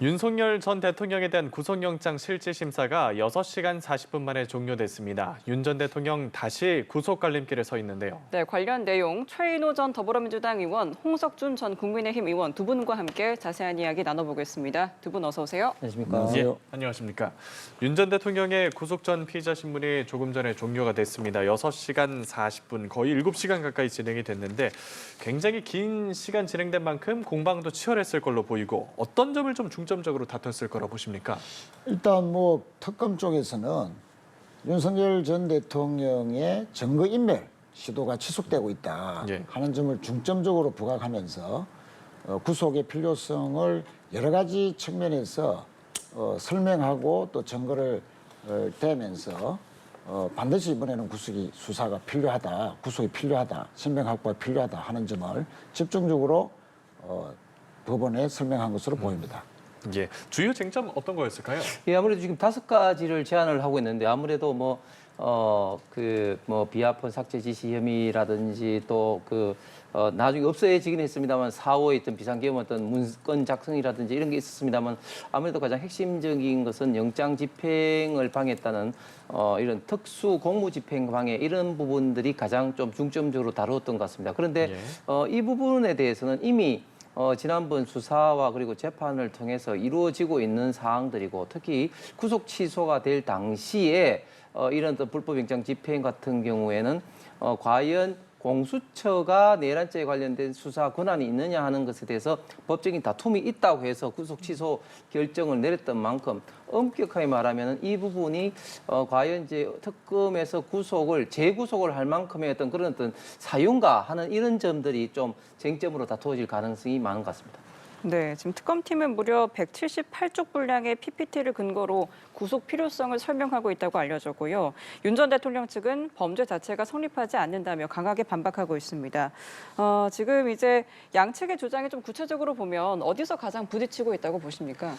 윤석열 전 대통령에 대한 구속영장 실질심사가 6시간 40분 만에 종료됐습니다. 윤 전 대통령 다시 구속 갈림길에 서 있는데요. 네, 관련 내용 최인호 전 더불어민주당 의원, 홍석준 전 국민의힘 의원 두 분과 함께 자세한 이야기 나눠보겠습니다. 두 분 어서 오세요. 안녕하십니까. 예, 안녕하십니까. 윤 전 대통령의 구속 전 피의자 신문이 조금 전에 종료가 됐습니다. 6시간 40분, 거의 7시간 가까이 진행이 됐는데 굉장히 긴 시간 진행된 만큼 공방도 치열했을 걸로 보이고 어떤 점을 좀 중점적으로 다퉜을 거라 보십니까? 일단 특검 쪽에서는 윤석열 전 대통령의 증거인멸 시도가 지속되고 있다 예. 하는 점을 중점적으로 부각하면서 구속의 필요성을 여러 가지 측면에서 설명하고 또 증거를 대면서 반드시 이번에는 수사가 필요하다, 구속이 필요하다, 신병 확보가 필요하다 하는 점을 집중적으로 법원에 설명한 것으로 보입니다. 예, 주요 쟁점 어떤 거였을까요? 예, 아무래도 지금 5가지를 제안을 하고 있는데 아무래도 비아폰 삭제 지시 혐의라든지 또 나중에 없어지긴 했습니다만 4호에 있던 비상계엄 어떤 문건 작성이라든지 이런 게 있었습니다만 아무래도 가장 핵심적인 것은 영장 집행을 방해했다는 이런 특수 공무 집행 방해 이런 부분들이 가장 좀 중점적으로 다루었던 것 같습니다. 그런데 이 부분에 대해서는 이미 지난번 수사와 그리고 재판을 통해서 이루어지고 있는 사항들이고 특히 구속 취소가 될 당시에 이런 불법영장 집행 같은 경우에는 과연 공수처가 내란죄에 관련된 수사 권한이 있느냐 하는 것에 대해서 법적인 다툼이 있다고 해서 구속 취소 결정을 내렸던 만큼 엄격하게 말하면 이 부분이 과연 이제 특검에서 재구속을 할 만큼의 그런 사유인가 하는 이런 점들이 좀 쟁점으로 다투어질 가능성이 많은 것 같습니다. 네, 지금 특검팀은 무려 178쪽 분량의 PPT를 근거로 구속 필요성을 설명하고 있다고 알려졌고요. 윤 전 대통령 측은 범죄 자체가 성립하지 않는다며 강하게 반박하고 있습니다. 지금 이제 양측의 주장이 좀 구체적으로 보면 어디서 가장 부딪히고 있다고 보십니까?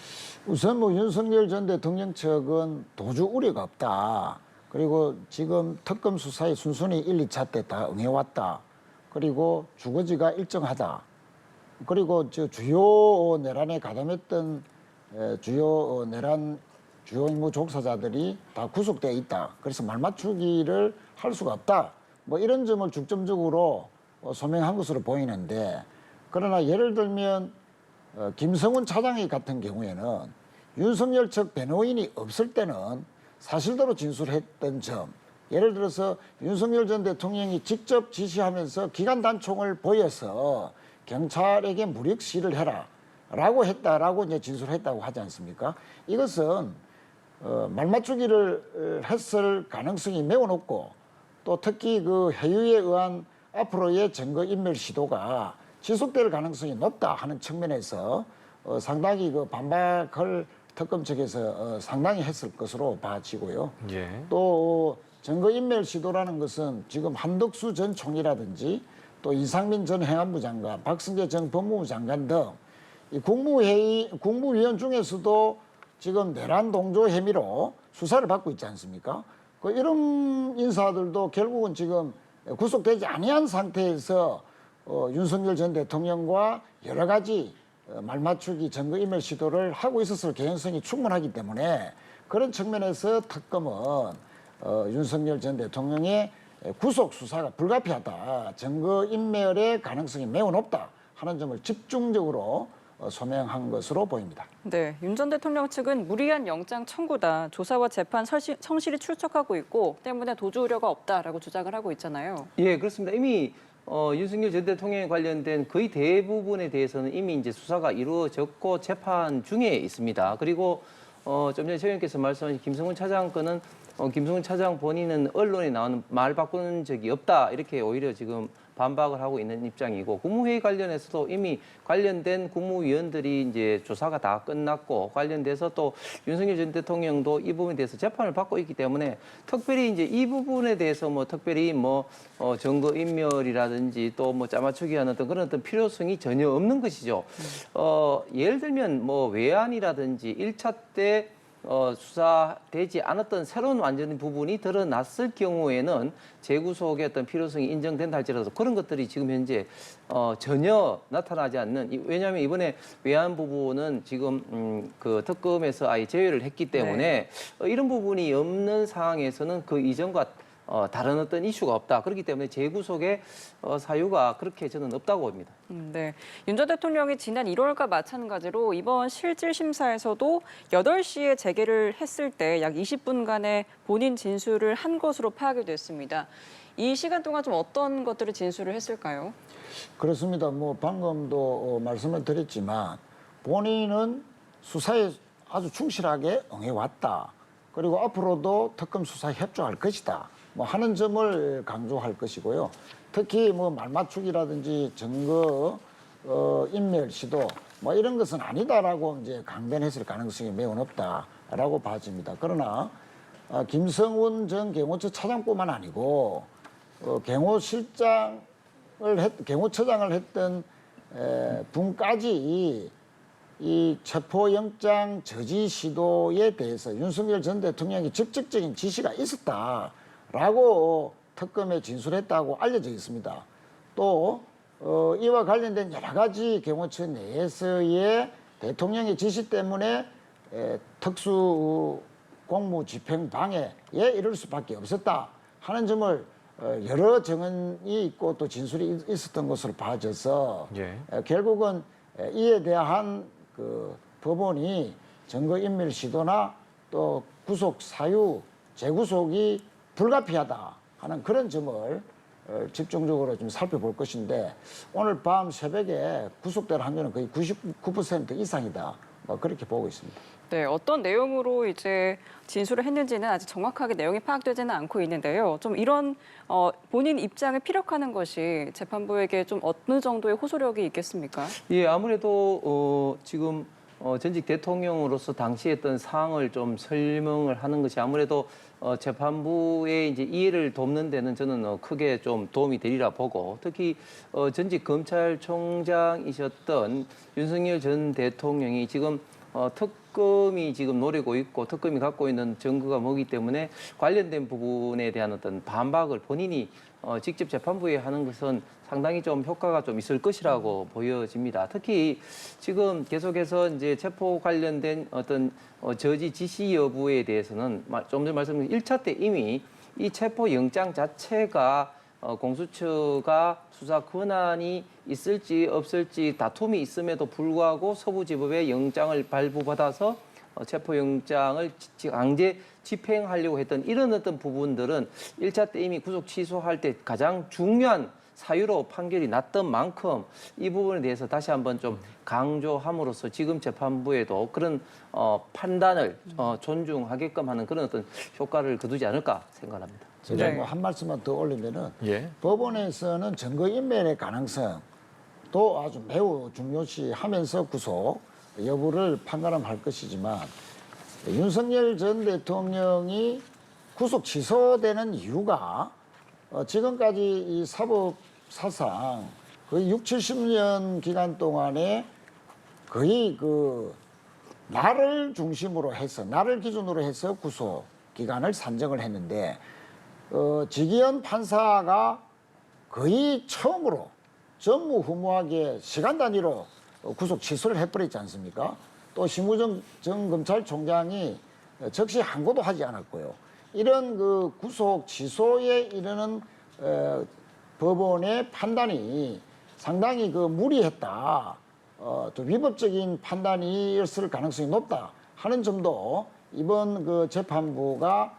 우선 윤석열 전 대통령 측은 도주 우려가 없다. 그리고 지금 특검 수사에 순순히 1, 2차 때 다 응해왔다. 그리고 주거지가 일정하다. 그리고 주요 내란에 가담했던 주요 임무 종사자들이 다 구속되어 있다. 그래서 말맞추기를 할 수가 없다. 이런 점을 중점적으로 소명한 것으로 보이는데, 그러나 예를 들면 김성훈 차장이 같은 경우에는 윤석열 측 변호인이 없을 때는 사실대로 진술했던 점, 예를 들어서 윤석열 전 대통령이 직접 지시하면서 기관 단총을 보여서 경찰에게 무력 시위를 해라 라고 했다라고 이제 진술했다고 하지 않습니까? 이것은 말맞추기를 했을 가능성이 매우 높고, 또 특히 그 해유에 의한 앞으로의 증거인멸 시도가 지속될 가능성이 높다 하는 측면에서 상당히 반박을 특검 측에서 상당히 했을 것으로 봐지고요. 예. 또 증거인멸 시도라는 것은 지금 한덕수 전 총리라든지 또 이상민 전 행안부 장관, 박승재 전 법무부 장관 등 이 국무위원 중에서도 지금 내란 동조 혐의로 수사를 받고 있지 않습니까? 이런 인사들도 결국은 지금 구속되지 아니한 상태에서 윤석열 전 대통령과 여러 가지 말맞추기 증거인멸 시도를 하고 있었을 개연성이 충분하기 때문에 그런 측면에서 특검은 윤석열 전 대통령의 구속 수사가 불가피하다, 증거인멸의 가능성이 매우 높다 하는 점을 집중적으로 소명한 것으로 보입니다. 네, 윤 전 대통령 측은 무리한 영장 청구다, 조사와 재판 성실히 출석하고 있고 때문에 도주 우려가 없다라고 주장을 하고 있잖아요. 예, 그렇습니다. 이미 윤석열 전 대통령에 관련된 거의 대부분에 대해서는 이미 이제 수사가 이루어졌고 재판 중에 있습니다. 그리고 좀 전에 최 의원께서 말씀하신 김성훈 차장 건은 김성훈 차장 본인은 언론에 나오는 말 바꾸는 적이 없다 이렇게 오히려 지금 반박을 하고 있는 입장이고, 국무회의 관련해서도 이미 관련된 국무위원들이 이제 조사가 다 끝났고 관련돼서 또 윤석열 전 대통령도 이 부분에 대해서 재판을 받고 있기 때문에 특별히 이제 이 부분에 대해서 특별히 증거인멸이라든지 또 짜맞추기 하는 그런 필요성이 전혀 없는 것이죠. 예를 들면 외환이라든지 1차 때 수사되지 않았던 새로운 완전히 부분이 드러났을 경우에는 재구속의 어떤 필요성이 인정된다 할지라도 그런 것들이 지금 현재 전혀 나타나지 않는 왜냐하면 이번에 외환 부분은 지금 그 특검에서 아예 제외를 했기 때문에 이런 부분이 없는 상황에서는 그 이전과 다른 어떤 이슈가 없다. 그렇기 때문에 재구속의 사유가 그렇게 저는 없다고 봅니다. 네. 윤 전 대통령이 지난 1월과 마찬가지로 이번 실질 심사에서도 8시에 재개를 했을 때 약 20분간의 본인 진술을 한 것으로 파악이 됐습니다. 이 시간 동안 좀 어떤 것들을 진술을 했을까요? 그렇습니다. 뭐 방금도 말씀을 드렸지만 본인은 수사에 아주 충실하게 응해왔다. 그리고 앞으로도 특검 수사에 협조할 것이다. 뭐 하는 점을 강조할 것이고요. 특히 뭐 말맞추기라든지 증거 인멸 시도 뭐 이런 것은 아니다라고 이제 강변했을 가능성이 매우 높다라고 봐집니다. 그러나 김성훈 전 경호처 차장뿐만 아니고 경호처장을 했던 분까지 이 체포영장 저지 시도에 대해서 윤석열 전 대통령이 직접적인 지시가 있었다라고 특검에 진술했다고 알려져 있습니다. 또 이와 관련된 여러 가지 경호처 내에서의 대통령의 지시 때문에 특수 공무 집행 방해에 이를 수밖에 없었다 하는 점을 여러 증언이 있고 또 진술이 있었던 것으로 봐져서 결국은 이에 대한 그 법원이 증거인멸 시도나 또 구속 사유, 재구속이 불가피하다 하는 그런 점을 집중적으로 좀 살펴볼 것인데 오늘 밤 새벽에 구속될 확률은 거의 99% 이상이다. 뭐 그렇게 보고 있습니다. 네, 어떤 내용으로 이제 진술을 했는지는 아직 정확하게 내용이 파악되지는 않고 있는데요. 좀 이런 본인 입장을 피력하는 것이 재판부에게 좀 어느 정도의 호소력이 있겠습니까? 예, 아무래도 지금 전직 대통령으로서 당시 했던 사항을 좀 설명을 하는 것이 아무래도 재판부의 이제 이해를 돕는 데는 저는 크게 좀 도움이 되리라 보고 특히 전직 검찰총장이셨던 윤석열 전 대통령이 지금 특검이 지금 노리고 있고 특검이 갖고 있는 증거가 뭐기 때문에 관련된 부분에 대한 어떤 반박을 본인이 직접 재판부에 하는 것은 상당히 좀 효과가 좀 있을 것이라고 보여집니다. 특히 지금 계속해서 이제 체포 관련된 어떤 저지 지시 여부에 대해서는 좀 전에 말씀드린 1차 때 이미 이 체포 영장 자체가 공수처가 수사 권한이 있을지 없을지 다툼이 있음에도 불구하고 서부지법에 영장을 발부받아서 체포영장을 강제 집행하려고 했던 이런 어떤 부분들은 1차 때 이미 구속 취소할 때 가장 중요한 사유로 판결이 났던 만큼 이 부분에 대해서 다시 한번 좀 강조함으로써 지금 재판부에도 그런 판단을 존중하게끔 하는 그런 어떤 효과를 거두지 않을까 생각합니다. 제가 뭐 한 말씀만 더 올리면은 법원에서는 증거인멸의 가능성도 아주 매우 중요시하면서 구속 여부를 판단할 것이지만 윤석열 전 대통령이 구속 취소되는 이유가 지금까지 이 사법 사상 거의 70년 기간 동안에 거의 그 날을 중심으로 해서 날을 기준으로 해서 구속 기간을 산정을 했는데 지기현 판사가 거의 처음으로 전무후무하게 시간 단위로 구속 취소를 해버렸지 않습니까? 또 심우정 전 검찰총장이 적시 항고도 하지 않았고요. 이런 그 구속 취소에 이르는 법원의 판단이 상당히 그 무리했다. 또 위법적인 판단이었을 가능성이 높다 하는 점도 이번 그 재판부가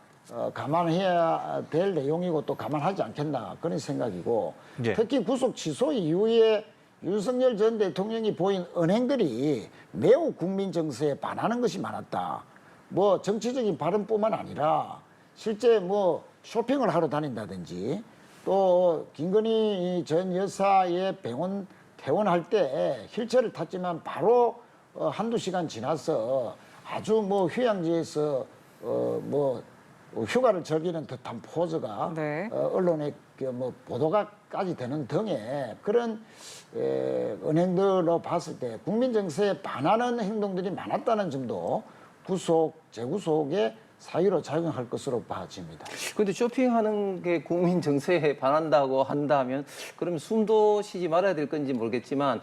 감안해야 될 내용이고 또 감안하지 않겠나 그런 생각이고 특히 구속 취소 이후에 윤석열 전 대통령이 보인 언행들이 매우 국민 정서에 반하는 것이 많았다. 뭐 정치적인 발언뿐만 아니라 실제 뭐 쇼핑을 하러 다닌다든지 또 김건희 전 여사의 병원 퇴원할 때 휠체어를 탔지만 바로 한두 시간 지나서 아주 뭐 휴양지에서 뭐 휴가를 즐기는 듯한 포즈가 언론에 뭐 보도가까지 되는 등의 그런 언행들로 봤을 때 국민 정서에 반하는 행동들이 많았다는 점도 구속, 재구속의 사유로 작용할 것으로 봐집니다. 근데 쇼핑하는 게 국민 정서에 반한다고 한다면 그럼 숨도 쉬지 말아야 될 건지 모르겠지만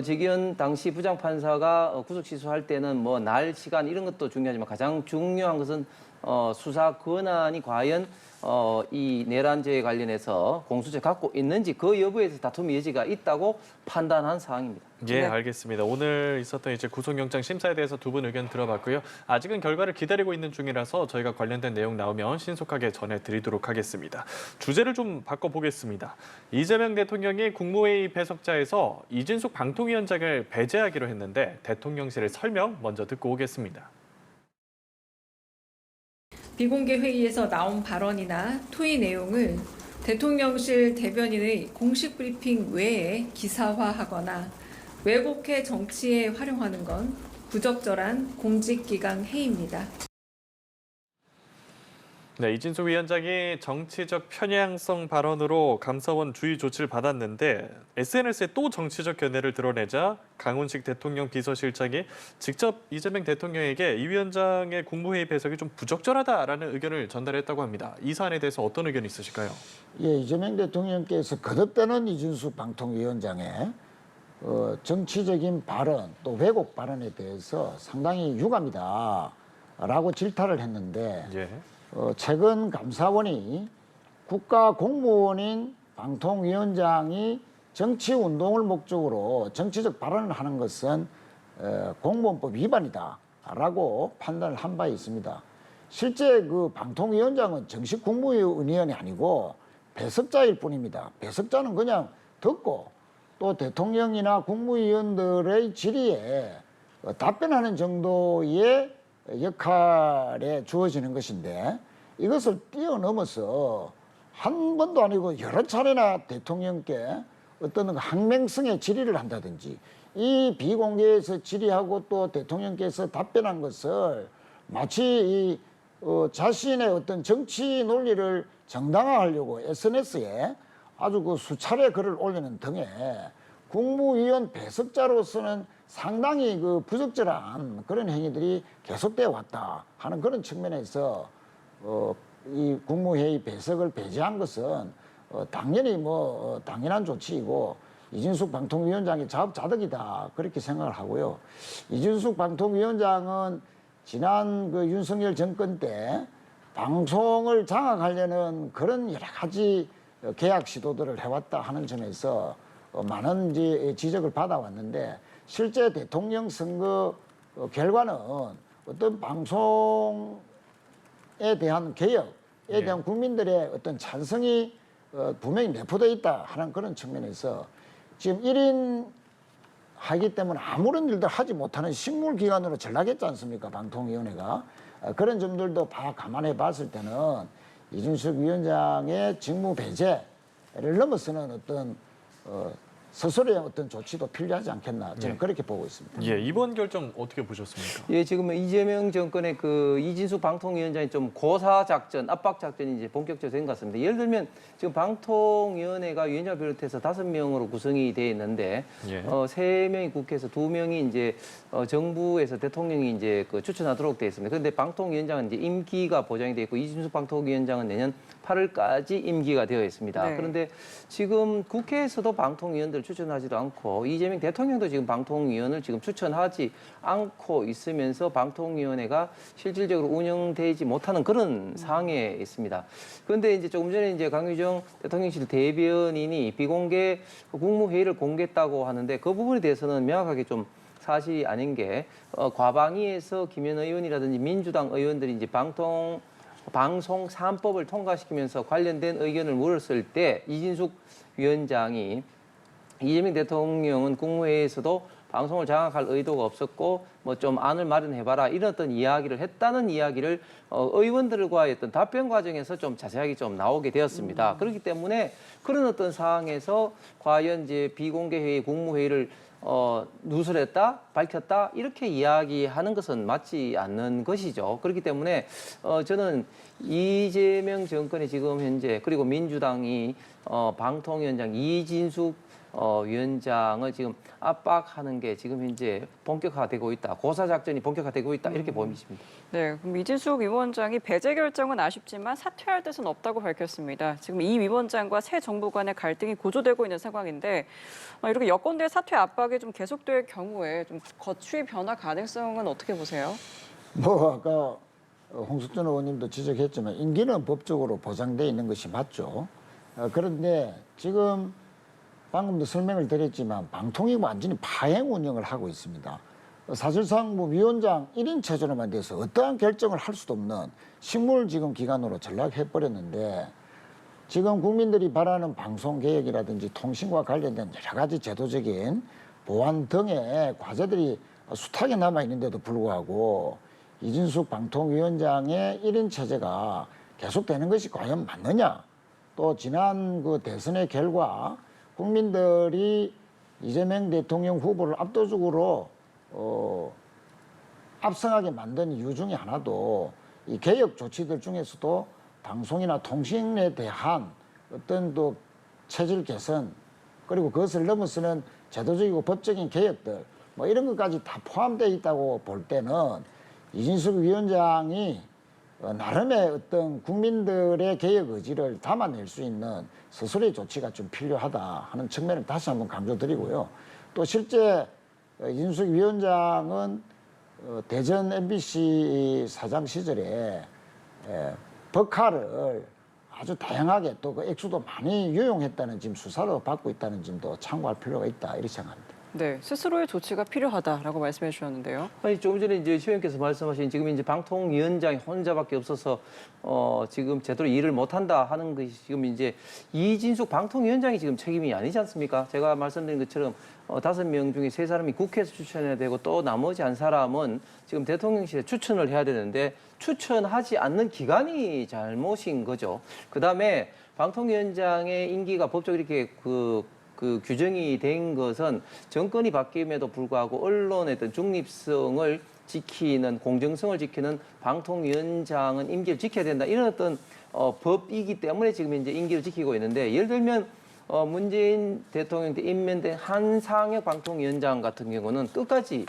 지기현 당시 부장판사가 구속 취소할 때는 뭐 날, 시간 이런 것도 중요하지만 가장 중요한 것은 수사 권한이 과연 이 내란죄에 관련해서 공수처 갖고 있는지 그 여부에서 다툼의 여지가 있다고 판단한 사항입니다. 예, 네. 알겠습니다. 오늘 있었던 이제 구속영장 심사에 대해서 두 분 의견 들어봤고요. 아직은 결과를 기다리고 있는 중이라서 저희가 관련된 내용 나오면 신속하게 전해드리도록 하겠습니다. 주제를 좀 바꿔보겠습니다. 이재명 대통령이 국무회의 배석자에서 이진숙 방통위원장을 배제하기로 했는데 대통령실의 설명 먼저 듣고 오겠습니다. 비공개 회의에서 나온 발언이나 토의 내용을 대통령실 대변인의 공식 브리핑 외에 기사화하거나 왜곡해 정치에 활용하는 건 부적절한 공직기강 해입니다. 네, 이진숙 위원장이 정치적 편향성 발언으로 감사원 주의 조치를 받았는데 SNS에 또 정치적 견해를 드러내자 강훈식 대통령 비서실장이 직접 이재명 대통령에게 이 위원장의 국무회의 배석이 좀 부적절하다라는 의견을 전달했다고 합니다. 이 사안에 대해서 어떤 의견이 있으실까요? 예, 이재명 대통령께서 거듭되는 이준숙 방통위원장의 정치적인 발언 또 왜곡 발언에 대해서 상당히 유감이다라고 질타를 했는데 예. 최근 감사원이 국가공무원인 방통위원장이 정치운동을 목적으로 정치적 발언을 하는 것은 공무원법 위반이다라고 판단을 한 바 있습니다. 실제 그 방통위원장은 정식 국무위원이 아니고 배석자일 뿐입니다. 배석자는 그냥 듣고 또 대통령이나 국무위원들의 질의에 답변하는 정도의 역할에 주어지는 것인데 이것을 뛰어넘어서 한 번도 아니고 여러 차례나 대통령께 어떤 항명성의 질의를 한다든지 이 비공개에서 질의하고 또 대통령께서 답변한 것을 마치 자신의 어떤 정치 논리를 정당화하려고 SNS에 아주 그 수차례 글을 올리는 등의 국무위원 배석자로서는 상당히 그 부적절한 그런 행위들이 계속되어 왔다 하는 그런 측면에서 이 국무회의 배석을 배제한 것은 당연히 당연한 조치이고 이진숙 방통위원장이 자업자득이다 그렇게 생각을 하고요. 이진숙 방통위원장은 지난 그 윤석열 정권 때 방송을 장악하려는 그런 여러 가지 계약 시도들을 해왔다 하는 점에서 많은 지적을 받아왔는데 실제 대통령 선거 결과는 어떤 방송에 대한 개혁에 대한 국민들의 어떤 찬성이 분명히 내포되어 있다 하는 그런 측면에서 지금 1인 하기 때문에 아무런 일도 하지 못하는 식물기관으로 전락했지 않습니까? 방통위원회가. 그런 점들도 감안해 봤을 때는 이준석 위원장의 직무 배제를 넘어서는 어떤 스스로의 어떤 조치도 필요하지 않겠나 저는 그렇게 보고 있습니다. 예, 이번 결정 어떻게 보셨습니까? 예, 지금 이재명 정권의 그 이진숙 방통위원장이 좀 고사 작전, 압박 작전이 이제 본격적으로 된 것 같습니다. 예를 들면 지금 방통위원회가 위원장을 비롯해서 5명으로 구성이 되어 있는데 예. 3명이 국회에서 2명이 이제 정부에서 대통령이 이제 그 추천하도록 되어 있습니다. 그런데 방통위원장은 이제 임기가 보장이 되어 있고 이진숙 방통위원장은 내년 8월까지 임기가 되어 있습니다. 네. 그런데 지금 국회에서도 방통위원들을 추천하지도 않고 이재명 대통령도 지금 방통위원을 지금 추천하지 않고 있으면서 방통위원회가 실질적으로 운영되지 못하는 그런 상황에 있습니다. 그런데 이제 조금 전에 이제 강유정 대통령실 대변인이 비공개 국무회의를 공개했다고 하는데 그 부분에 대해서는 명확하게 좀 사실이 아닌 게 과방위에서 김현 의원이라든지 민주당 의원들이 이제 방송 3법을 통과시키면서 관련된 의견을 물었을 때 이진숙 위원장이 이재명 대통령은 국무회의에서도 방송을 장악할 의도가 없었고 뭐 좀 안을 마련해봐라 이런 어떤 이야기를 했다는 이야기를 의원들과의 어떤 답변 과정에서 좀 자세하게 좀 나오게 되었습니다. 그렇기 때문에 그런 어떤 상황에서 과연 이제 비공개 회의, 국무회의를 누설했다, 밝혔다 이렇게 이야기하는 것은 맞지 않는 것이죠. 그렇기 때문에 저는 이재명 정권이 지금 현재 그리고 민주당이 방통위원장 이진숙 위원장을 지금 압박하는 게 지금 현재 본격화되고 있다. 고사 작전이 본격화되고 있다. 이렇게 보입니다. 네, 그럼 이진숙 위원장이 배제 결정은 아쉽지만 사퇴할 뜻은 없다고 밝혔습니다. 지금 이 위원장과 새 정부 간의 갈등이 고조되고 있는 상황인데 이렇게 여권대 사퇴 압박이 좀 계속될 경우에 좀 거취 변화 가능성은 어떻게 보세요? 뭐 아까 홍석천 의원님도 지적했지만 임기는 법적으로 보장돼 있는 것이 맞죠. 그런데 지금 방금도 설명을 드렸지만 방통위 완전히 파행 운영을 하고 있습니다. 사실상 뭐 위원장 1인 체제로만 돼서 어떠한 결정을 할 수도 없는 식물 지금 기관으로 전락해 버렸는데 지금 국민들이 바라는 방송 개혁이라든지 통신과 관련된 여러 가지 제도적인 보완 등의 과제들이 숱하게 남아 있는데도 불구하고 이진숙 방통위원장의 1인 체제가 계속되는 것이 과연 맞느냐? 또 지난 그 대선의 결과 국민들이 이재명 대통령 후보를 압도적으로 압승하게 만든 이유 중에 하나도 이 개혁 조치들 중에서도 방송이나 통신에 대한 어떤 또 체질 개선 그리고 그것을 넘어서는 제도적이고 법적인 개혁들 뭐 이런 것까지 다 포함되어 있다고 볼 때는 이진숙 위원장이 나름의 어떤 국민들의 개혁 의지를 담아낼 수 있는 스스로의 조치가 좀 필요하다 하는 측면을 다시 한번 강조드리고요. 또 실제 이진숙 위원장은 대전 MBC 사장 시절에 법카를 아주 다양하게 또 그 액수도 많이 유용했다는 지금 수사도 받고 있다는 점도 참고할 필요가 있다 이렇게 생각합니다. 네, 스스로의 조치가 필요하다라고 말씀해 주셨는데요. 아니 조금 전에 이제 시의원께서 말씀하신 지금 이제 방통위원장이 혼자밖에 없어서 지금 제대로 일을 못한다 하는 것이 지금 이제 이진숙 방통위원장이 지금 책임이 아니지 않습니까? 제가 말씀드린 것처럼 5명 중에 3사람이 국회에서 추천해야 되고 또 나머지 한 사람은 지금 대통령실에 추천을 해야 되는데 추천하지 않는 기관이 잘못인 거죠. 그다음에 방통위원장의 임기가 법적으로 이렇게 그 규정이 된 것은 정권이 바뀜에도 불구하고 언론의 어떤 중립성을 지키는 공정성을 지키는 방통위원장은 임기를 지켜야 된다 이런 어떤 법이기 때문에 지금 이제 임기를 지키고 있는데 예를 들면 문재인 대통령 때 임명된 한상혁 방통위원장 같은 경우는 끝까지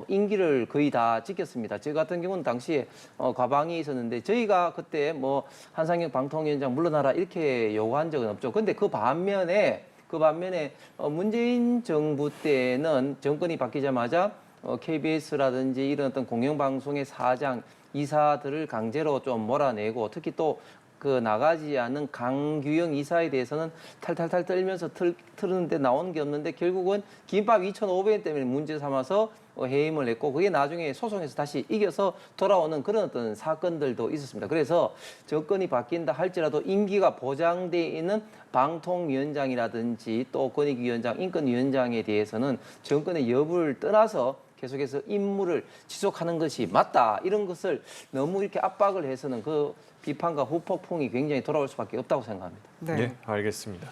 임기를 거의 다 지켰습니다. 저 같은 경우는 당시에 과방이 있었는데 저희가 그때 뭐 한상혁 방통위원장 물러나라 이렇게 요구한 적은 없죠. 근데 그 반면에 문재인 정부 때는 정권이 바뀌자마자 KBS라든지 이런 어떤 공영방송의 사장, 이사들을 강제로 좀 몰아내고 특히 또 그 나가지 않은 강규영 이사에 대해서는 탈탈탈 떨면서 틀었는데 나오는 게 없는데 결국은 김밥 2,500원 때문에 문제 삼아서 해임을 했고 그게 나중에 소송에서 다시 이겨서 돌아오는 그런 어떤 사건들도 있었습니다. 그래서 정권이 바뀐다 할지라도 임기가 보장돼 있는 방통위원장이라든지 또 권익위원장, 인권위원장에 대해서는 정권의 여부를 떠나서 계속해서 임무를 지속하는 것이 맞다. 이런 것을 너무 이렇게 압박을 해서는 그 비판과 후폭풍이 굉장히 돌아올 수밖에 없다고 생각합니다. 네, 알겠습니다.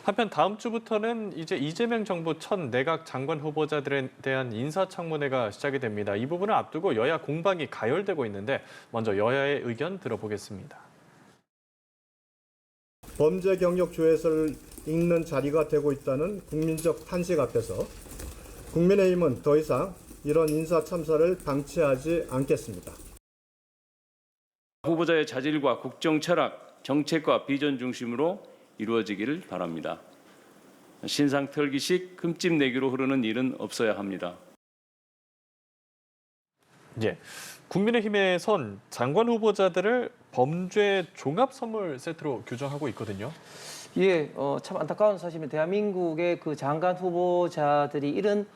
한편 다음 주부터는 이제 이재명 정부 첫 내각 장관 후보자들에 대한 인사청문회가 시작이 됩니다. 이 부분을 앞두고 여야 공방이 가열되고 있는데 먼저 여야의 의견 들어보겠습니다. 범죄 경력 조회서를 읽는 자리가 되고 있다는 국민적 탄식 앞에서 국민의힘은 더 이상 이런 인사 참사를 방치하지 않겠습니다. 후보자의 자질과 국정 철학, 정책과 비전 중심으로 이루어지기를 바랍니다. 신상 털기식 흠집 내기로 흐르는 일은 없어야 합니다. 예, 국민의힘에선 장관 후보자들을 범죄 종합 선물 세트로 규정하고 있거든요. 예, 참 안타까운 사실입니다. 대한민국의 그 장관 후보자들이 이런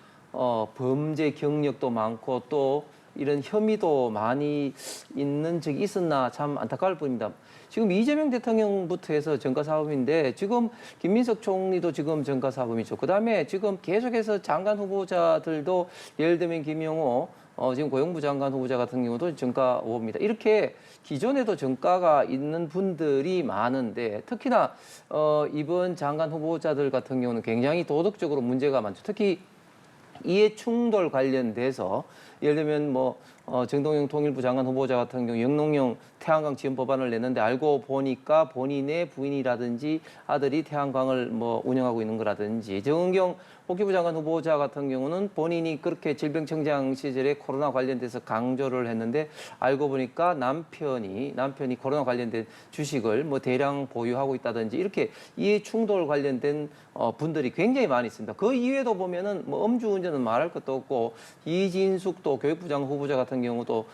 범죄 경력도 많고 또 이런 혐의도 많이 있는 적이 있었나 참 안타까울 뿐입니다. 지금 이재명 대통령부터 해서 전가사범인데 지금 김민석 총리도 지금 전가사범이죠. 그다음에 지금 계속해서 장관 후보자들도 예를 들면 김용호 지금 고용부 장관 후보자 같은 경우도 전가 후보입니다. 이렇게 기존에도 전가가 있는 분들이 많은데 특히나 이번 장관 후보자들 같은 경우는 굉장히 도덕적으로 문제가 많죠. 특히 이해 충돌 관련돼서 예를 들면 뭐 정동영 통일부 장관 후보자 같은 경우 영농형 태양광 지원 법안을 냈는데 알고 보니까 본인의 부인이라든지 아들이 태양광을 뭐 운영하고 있는 거라든지 정은경 복지부 장관 후보자 같은 경우는 본인이 그렇게 질병청장 시절에 코로나 관련돼서 강조를 했는데 알고 보니까 남편이 코로나 관련된 주식을 뭐 대량 보유하고 있다든지 이렇게 이해 충돌 관련된 분들이 굉장히 많이 있습니다. 그 이외에도 보면은 뭐 음주운전은 말할 것도 없고 이진숙도 교육부 장관 후보자 같은 경우도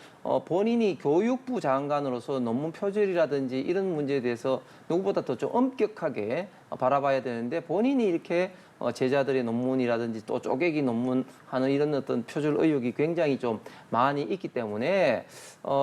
본인이 교육부 장관으로서 논문 표절이라든지 이런 문제에 대해서 누구보다 더 좀 엄격하게 바라봐야 되는데 본인이 이렇게 제자들의 논문이라든지 또 쪼개기 논문하는 이런 어떤 표절 의혹이 굉장히 좀 많이 있기 때문에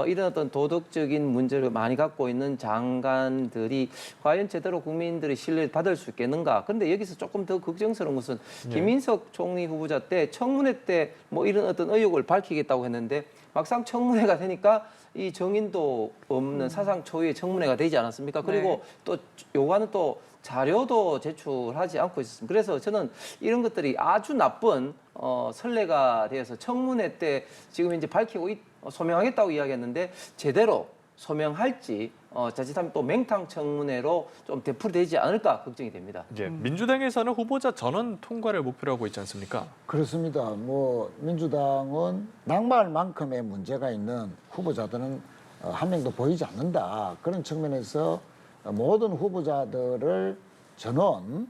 이런 어떤 도덕적인 문제를 많이 갖고 있는 장관들이 과연 제대로 국민들의 신뢰를 받을 수 있겠는가. 그런데 여기서 조금 더 걱정스러운 것은 김인석 총리 후보자 때 청문회 때 뭐 이런 어떤 의혹을 밝히겠다고 했는데 막상 청문회가 되니까 이 정인도 없는 사상 초유의 청문회가 되지 않았습니까? 그리고 또 요구하는 또 자료도 제출하지 않고 있었습니다. 그래서 저는 이런 것들이 아주 나쁜 선례가 되어서 청문회 때 지금 이제 밝히고 소명하겠다고 이야기했는데 제대로 소명할지 자칫하면 또 맹탕 청문회로 좀 되풀이되지 않을까 걱정이 됩니다. 예, 민주당에서는 후보자 전원 통과를 목표로 하고 있지 않습니까? 그렇습니다. 뭐 민주당은 낙마할만큼의 문제가 있는 후보자들은 한 명도 보이지 않는다. 그런 측면에서 모든 후보자들을 전원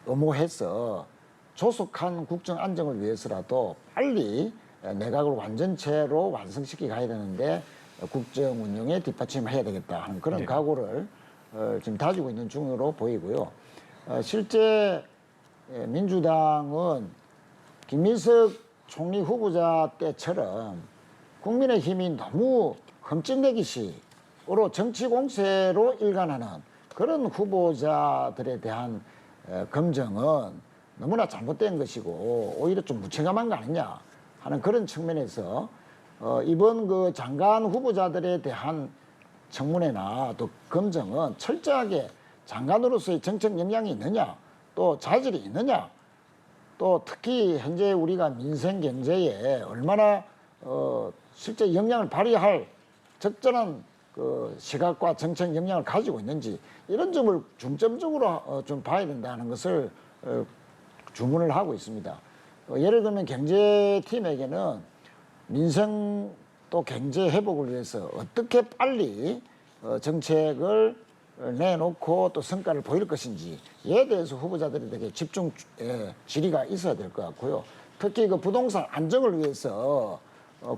엄호해서 조속한 국정 안정을 위해서라도 빨리 내각을 완전체로 완성시키 가야 되는데 국정 운영에 뒷받침해야 되겠다 하는 그런 각오를 지금 다지고 있는 중으로 보이고요. 실제 민주당은 김민석 총리 후보자 때처럼 국민의힘이 너무 흠집내기식으로 정치 공세로 일관하는 그런 후보자들에 대한 검증은 너무나 잘못된 것이고 오히려 좀 무책임한 거 아니냐 하는 그런 측면에서 이번 그 장관 후보자들에 대한 청문회나 또 검증은 철저하게 장관으로서의 정책 역량이 있느냐, 또 자질이 있느냐, 또 특히 현재 우리가 민생 경제에 얼마나 실제 역량을 발휘할 적절한 그 시각과 정책 역량을 가지고 있는지 이런 점을 중점적으로 좀 봐야 된다는 것을 주문을 하고 있습니다. 예를 들면 경제팀에게는 민생 또 경제 회복을 위해서 어떻게 빨리 정책을 내놓고 또 성과를 보일 것인지에 대해서 후보자들에게 집중 질의가 있어야 될 것 같고요. 특히 그 부동산 안정을 위해서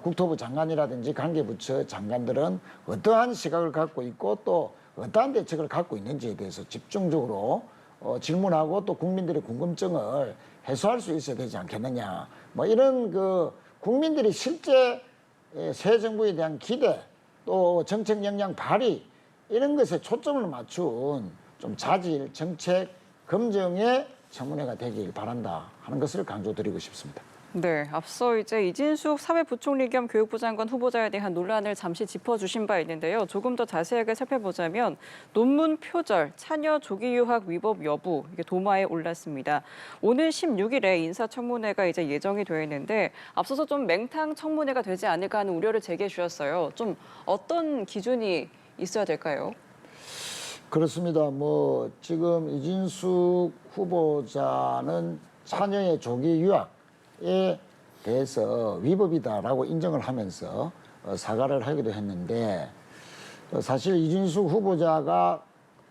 국토부 장관이라든지 관계부처 장관들은 어떠한 시각을 갖고 있고 또 어떠한 대책을 갖고 있는지에 대해서 집중적으로 질문하고 또 국민들의 궁금증을 해소할 수 있어야 되지 않겠느냐. 뭐 이런 그 국민들이 실제 새 정부에 대한 기대 또 정책 역량 발휘 이런 것에 초점을 맞춘 좀 자질 정책 검증의 청문회가 되길 바란다 하는 것을 강조드리고 싶습니다. 네, 앞서 이제 이진숙 사회부총리 겸 교육부 장관 후보자에 대한 논란을 잠시 짚어주신 바 있는데요. 조금 더 자세하게 살펴보자면 논문 표절, 차녀 조기 유학 위법 여부 이게 도마에 올랐습니다. 오늘 16일에 인사청문회가 이제 예정이 되어 있는데 앞서서 좀 맹탕 청문회가 되지 않을까 하는 우려를 제기해 주셨어요. 좀 어떤 기준이 있어야 될까요? 그렇습니다. 뭐 지금 이진숙 후보자는 차녀의 조기 유학에 대해서 위법이다라고 인정을 하면서 사과를 하기도 했는데 사실 이진숙 후보자가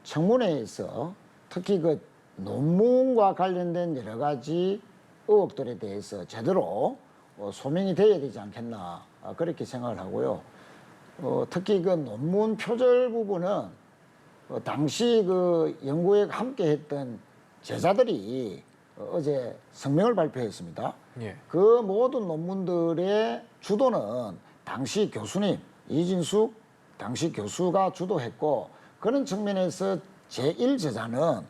청문회에서 특히 그 논문과 관련된 여러 가지 의혹들에 대해서 제대로 소명이 되어야 되지 않겠나 그렇게 생각을 하고요. 특히 그 논문 표절 부분은 당시 그 연구에 함께 했던 제자들이 어제 성명을 발표했습니다. 예. 그 모든 논문들의 주도는 당시 교수님 이진숙 당시 교수가 주도했고 그런 측면에서 제1제자는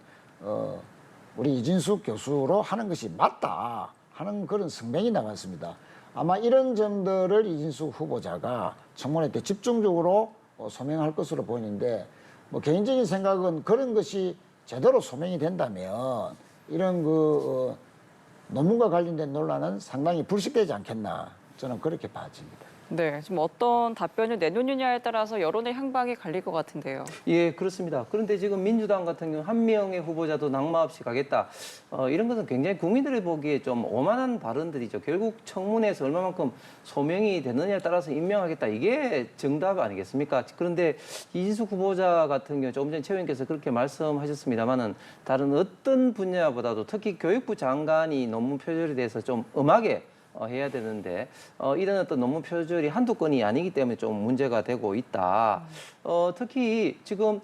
우리 이진숙 교수로 하는 것이 맞다 하는 그런 성명이 나왔습니다. 아마 이런 점들을 이진숙 후보자가 청문회 때 집중적으로 소명할 것으로 보이는데 뭐 개인적인 생각은 그런 것이 제대로 소명이 된다면 이런 그 논문과 관련된 논란은 상당히 불식되지 않겠나 저는 그렇게 봐집니다. 네, 지금 어떤 답변을 내놓느냐에 따라서 여론의 향방이 갈릴 것 같은데요. 예, 그렇습니다. 그런데 지금 민주당 같은 경우 한 명의 후보자도 낙마 없이 가겠다. 이런 것은 굉장히 국민들이 보기에 좀 오만한 발언들이죠. 결국 청문회에서 얼마만큼 소명이 되느냐에 따라서 임명하겠다. 이게 정답 아니겠습니까? 그런데 이진숙 후보자 같은 경우 조금 전에 최 의원께서 그렇게 말씀하셨습니다만은 다른 어떤 분야보다도 특히 교육부 장관이 논문 표절에 대해서 좀 엄하게 해야 되는데 이런 어떤 논문 표절이 한두 건이 아니기 때문에 좀 문제가 되고 있다. 특히 지금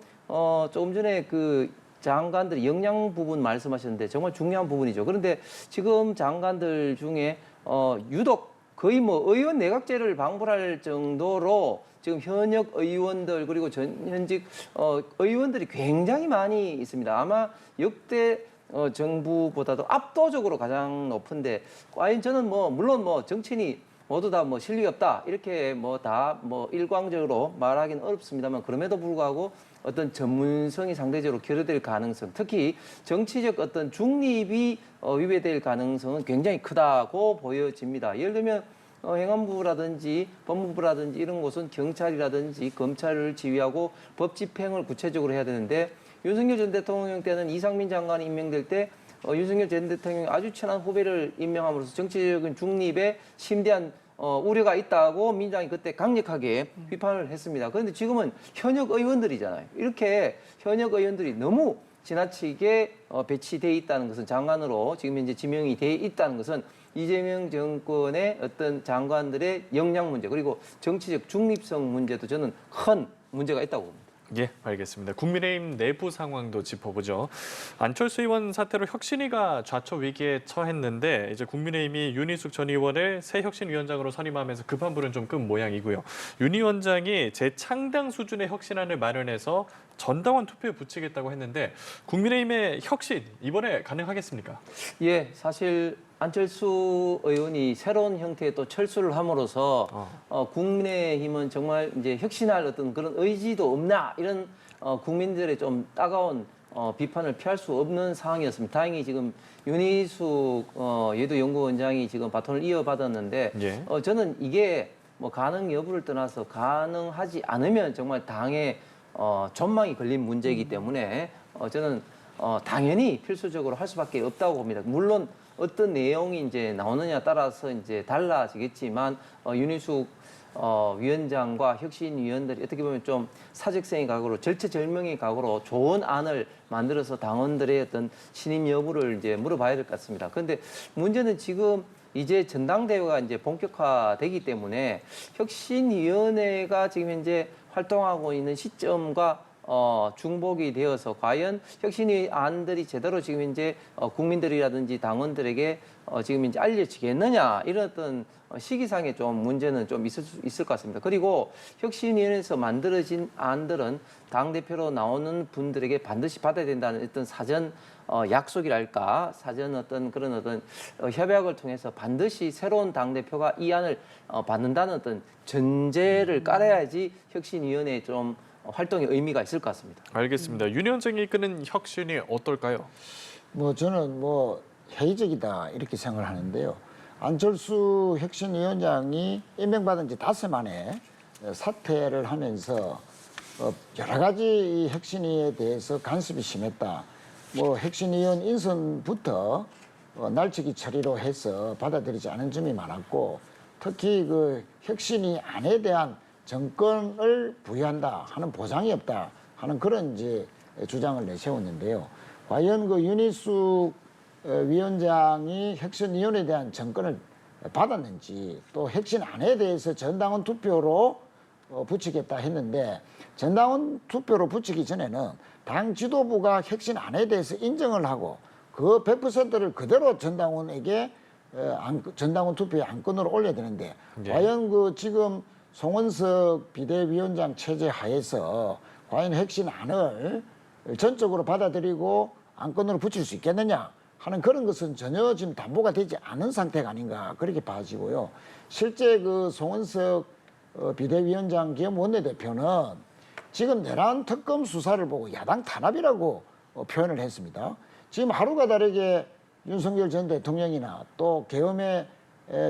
조금 전에 그 장관들이 역량 부분 말씀하셨는데 정말 중요한 부분이죠. 그런데 지금 장관들 중에 유독 거의 뭐 의원 내각제를 방불할 정도로 지금 현역 의원들 그리고 현직 의원들이 굉장히 많이 있습니다. 아마 역대 정부보다도 압도적으로 가장 높은데 과연 저는 물론 정치인이 모두 다 실력이 없다 이렇게 다 일광적으로 말하기는 어렵습니다만 그럼에도 불구하고 어떤 전문성이 상대적으로 결여될 가능성, 특히 정치적 어떤 중립이 위배될 가능성은 굉장히 크다고 보여집니다. 예를 들면 행안부라든지 법무부라든지 이런 곳은 경찰이라든지 검찰을 지휘하고 법 집행을 구체적으로 해야 되는데 윤석열 전 대통령 때는 이상민 장관이 임명될 때 윤석열 전 대통령이 아주 친한 후배를 임명함으로써 정치적인 중립에 심대한 우려가 있다고 민주당이 그때 강력하게 비판을 했습니다. 그런데 지금은 현역 의원들이잖아요. 이렇게 현역 의원들이 너무 지나치게 배치돼 있다는 것은 장관으로 지금 현재 지명이 돼 있다는 것은 이재명 정권의 어떤 장관들의 역량 문제 그리고 정치적 중립성 문제도 저는 큰 문제가 있다고 봅니다. 예, 알겠습니다. 국민의힘 내부 상황도 짚어보죠. 안철수 의원 사태로 혁신위가 좌초 위기에 처했는데 이제 국민의힘이 윤희숙 전 의원을 새 혁신위원장으로 선임하면서 급한 불은 좀 끈 모양이고요. 윤 위원장이 재창당 수준의 혁신안을 마련해서 전당원 투표에 붙이겠다고 했는데 국민의힘의 혁신 이번에 가능하겠습니까? 예, 사실 안철수 의원이 새로운 형태의 또 철수를 함으로써 국민의힘은 정말 이제 혁신할 어떤 그런 의지도 없나 이런 국민들의 좀 따가운 비판을 피할 수 없는 상황이었습니다. 다행히 지금 윤희숙 예도 연구원장이 지금 바톤을 이어받았는데 예. 저는 이게 가능 여부를 떠나서 가능하지 않으면 정말 당의 전망이 걸린 문제이기 때문에 저는 당연히 필수적으로 할 수밖에 없다고 봅니다. 물론 어떤 내용이 이제 나오느냐 따라서 이제 달라지겠지만 윤희숙 위원장과 혁신위원들이 어떻게 보면 좀 사직생의 각오로 절체절명의 각오로 좋은 안을 만들어서 당원들의 어떤 신임 여부를 이제 물어봐야 될 것 같습니다. 그런데 문제는 지금 이제 전당대회가 이제 본격화되기 때문에 혁신위원회가 지금 현재 활동하고 있는 시점과 중복이 되어서 과연 혁신의 안들이 제대로 지금 현재 국민들이라든지 당원들에게 지금 이제 알려지겠느냐 이런 어떤 시기상의 좀 문제는 좀 있을 것 같습니다. 그리고 혁신위원회에서 만들어진 안들은 당대표로 나오는 분들에게 반드시 받아야 된다는 어떤 사전 약속이랄까 사전 어떤 그런 어떤 협약을 통해서 반드시 새로운 당대표가 이 안을 받는다는 어떤 전제를 깔아야지 혁신위원회에 좀 활동의 의미가 있을 것 같습니다. 알겠습니다. 윤 위원장이 이끄는 혁신이 어떨까요? 저는 회의적이다 이렇게 생각을 하는데요. 안철수 혁신위원장이 임명받은 지 닷새 만에 사퇴를 하면서 여러 가지 혁신위에 대해서 간섭이 심했다. 혁신위원 인선부터 날치기 처리로 해서 받아들이지 않은 점이 많았고 특히 그 혁신위 안에 대한 정권을 부여한다 하는 보장이 없다 하는 그런 이제 주장을 내세웠는데요. 과연 그 윤희숙 위원장이 혁신위원회에 대한 정권을 받았는지 또 혁신안에 대해서 전당원 투표로 붙이겠다 했는데 전당원 투표로 붙이기 전에는 당 지도부가 혁신안에 대해서 인정을 하고 그 100%를 그대로 전당원에게 전당원 투표의 안건으로 올려야 되는데 과연 그 지금 송원석 비대위원장 체제 하에서 과연 혁신안을 전적으로 받아들이고 안건으로 붙일 수 있겠느냐 하는 그런 것은 전혀 지금 담보가 되지 않은 상태가 아닌가 그렇게 봐지고요. 실제 그 송원석 비대위원장 겸 원내대표는 지금 내란 특검 수사를 보고 야당 탄압이라고 표현을 했습니다. 지금 하루가 다르게 윤석열 전 대통령이나 또 계엄에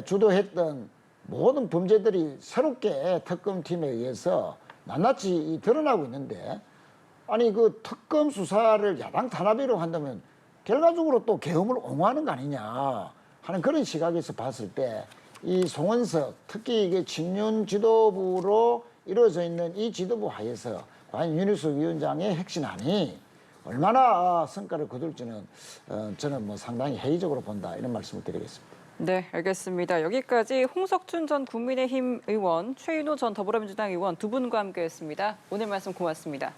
주도했던 모든 범죄들이 새롭게 특검팀에 의해서 낱낱이 드러나고 있는데, 아니 그 특검 수사를 야당 탄압이라고 한다면 결과적으로 또 계엄을 옹호하는 거 아니냐 하는 그런 시각에서 봤을 때, 이 송원석, 특히 이게 친윤 지도부로 이루어져 있는 이 지도부 하에서 과연 윤희숙 위원장의 핵심안이 얼마나 성과를 거둘지는 저는 뭐 상당히 회의적으로 본다, 이런 말씀을 드리겠습니다. 네, 알겠습니다. 여기까지 홍석춘 전 국민의힘 의원, 최인호 전 더불어민주당 의원 두 분과 함께했습니다. 오늘 말씀 고맙습니다.